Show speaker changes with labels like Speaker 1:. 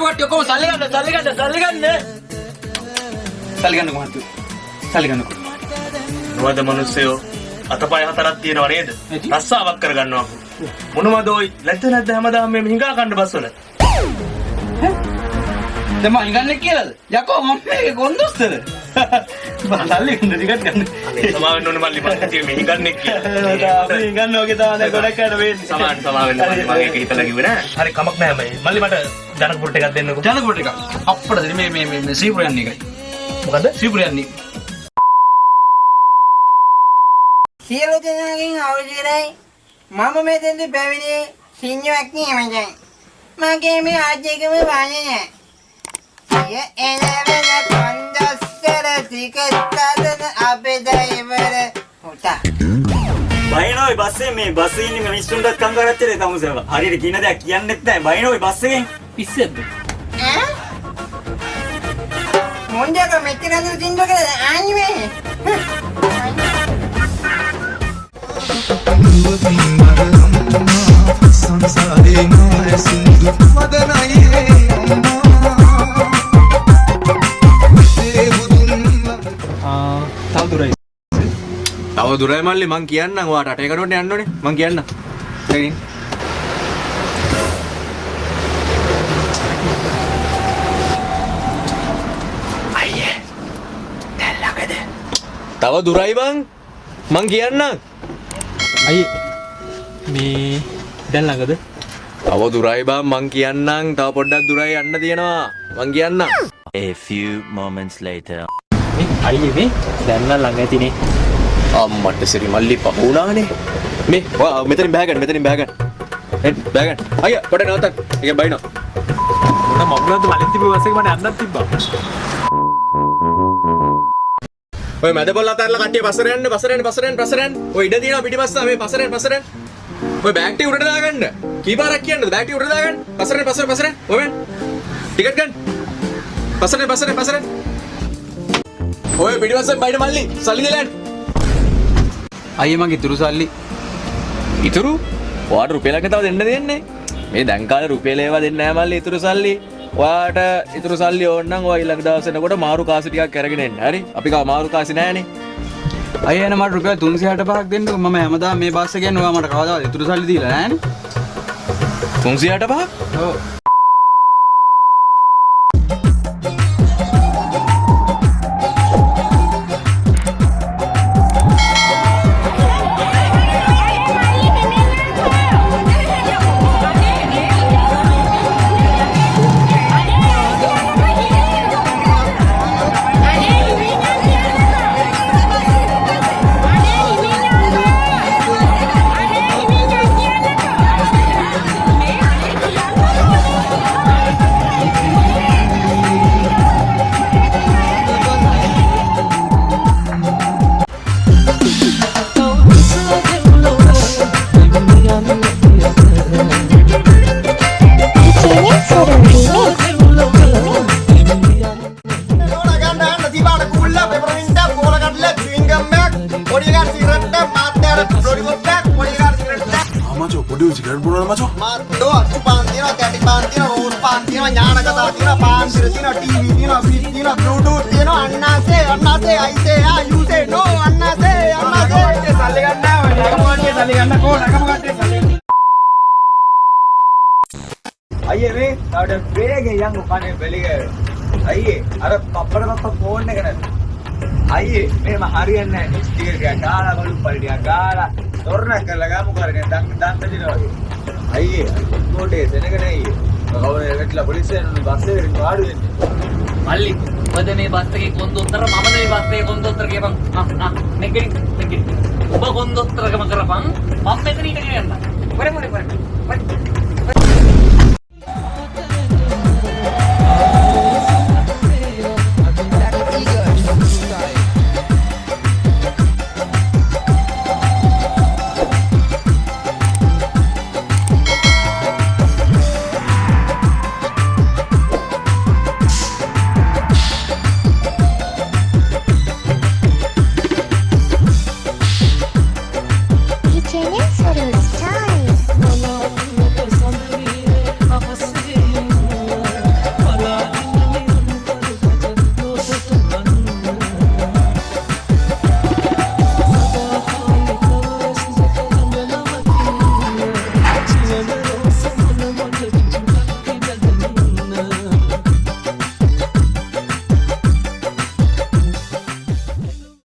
Speaker 1: කට්ටිය ඔක්කොම සල්ලි ගන්න. සල්ලි ගන්න කොහොමද? සල්ලි ගන්නකො.
Speaker 2: මොකද මිනිස්සයෝ අතපය හතරක් තියෙනව නේද? රස්සාවක් කරගන්නවා. මොනවද ඔයි? නැද්ද හැමදාම මේ හිඟා කන්න බස්වල.
Speaker 1: දැන් මම ඉංගන්නේ කියලාද? යකෝ මම මේක කොන්දොස්තර. සල්ලි ගන්න ටිකක් ගන්න.
Speaker 2: සමාවෙන්න ඕනේ මල්ලි මම මේ හිඟන්නේ කියලා.
Speaker 1: අපි ඉංගන්නේ ඔගේ තමයි ගොඩක් යන වෙන්නේ.
Speaker 2: සමාවෙන්න මල්ලි මම ඒක හිතලා කිව්වේ නෑ. හරි කමක් නෑ මල්ලි. මල්ලි මට ජනකපුර ටිකක් දෙන්නකෝ.
Speaker 1: ජනකපුර ටිකක්. අප්පඩ දෙන මේ සීපුර යන්නේ එකයි.
Speaker 2: මොකද?
Speaker 1: සීපුර යන්නේ.
Speaker 3: සියලු දෙනාගෙන් අවුරුදුයි මම මෙතෙන්ද පැමිණියේ සිංහවක් නෙමෙයි. මගේ මේ ආජ්‍යකම වානේ නෑ. අය එනවෙන කොන්දස්තර ටිකට්ටදන අපෙදයිවර උතා.
Speaker 4: බයිනෝයි බස් එකේ මේ බස් එකේ ඉන්නේ මිනිස්සුන්ට කංගාරච්චලේ තමුසේව. හරියට කියන දේ කියන්නෙත් නැහැ. බයිනෝයි බස් එකෙන්
Speaker 1: පිස්සෙද්ද?
Speaker 3: ඈ? මොන්ජක මෙතනද සින්දු කියලා ආන්නේ.
Speaker 5: සංසාරේ මාය සින්දු වදනයේ
Speaker 6: තව දුරයි මල්ලි මං කියන්නම් ඔයාට අටේ කඩොන්න යන්න ඕනේ මං කියන්නම් එයින් අයියේ දැන් ළඟද තව දුරයි මං කියන්නම් අයියේ මේ දැන් ළඟද තව දුරයි මං කියන්නම් තව පොඩ්ඩක් දුරයි යන්න තියෙනවා මං කියන්නම්
Speaker 7: A few moments later.
Speaker 6: අයියේ මේ දැන් නම් ළඟ ඇතිනේ අම්මට සිරි මල්ලි පහුණානේ මේ මෙතනින් බෑගන්න බෑගන්න අයියා පොඩ නවත්තන්න ඒක බයිනවා මොන මගුලන්ත වලින් තිබ්බ බස් එක මට අන්නත් තිබ්බා ඔය මැද පොල් අතරලා කට්ටිය පස්සට යන්න ඔය ඉඩ තියෙනවා පිටිපස්ස මේ පස්සට ඔය බෑග් ටික උඩට දාගන්න කීපාරක් කියන්නද බෑග් ටික උඩට දාගන්න පස්සට ඔය මෙන් ටිකට් ගන්න පස්සට ඔය පිටිපස්සෙන් බයින මල්ලි සල්ලි දෙලන්න
Speaker 1: අයියේ මගේ ඉතුරු සල්ලි
Speaker 6: ඉතුරු ඔයාට රුපියලක් තව දෙන්න දෙන්නේ මේ දැන් කාලේ රුපියල ඒවා දෙන්නේ නැහැ මල්ලි ඉතුරු සල්ලි ඔයාට ඉතුරු සල්ලි ඕන නම් ඔයා ඊළඟ දවස් එනකොට මාරු කාසි ටිකක් අරගෙන එන්න හරි අපි කාව මාරු කාසි නැහනේ
Speaker 1: අයියා එන මට රුපියල් 365ක් දෙන්නකෝ මම හැමදාම මේ බස් එක යන්නේ ඔයා මට කවදාවත් ඉතුරු සල්ලි දීලා නැහනේ
Speaker 6: 365ක්
Speaker 1: ඔව්
Speaker 4: අයියේ මේ තවද වේගෙන් යන් උකනේ බෙලිගේ අයියේ අර පප්පට ෆෝන් එක නැද්ද අයියේ මේම හරියන්නේ නැහැ නිස්තිය ගාලා බලු පරිඩියා ගාලා තොරණ කරලා ගමු කරගෙන දන් දෙනවා වගේ අයියේ කොටේ දෙනක නෙයි කවුරුේ වෙట్లా පොලිසියෙන් බස් එකේ වාඩි වෙන්නේ
Speaker 8: මල්ලි ඔබද මේ බස් එකේ කොන්දොස්තර මම නෙවෙයි බස් එකේ කොන්දොස්තර කියපන් නෙගින් ඔබ කොන්දොස්තරකම කරපන් මම මෙතන ඉඳගෙන යන්න.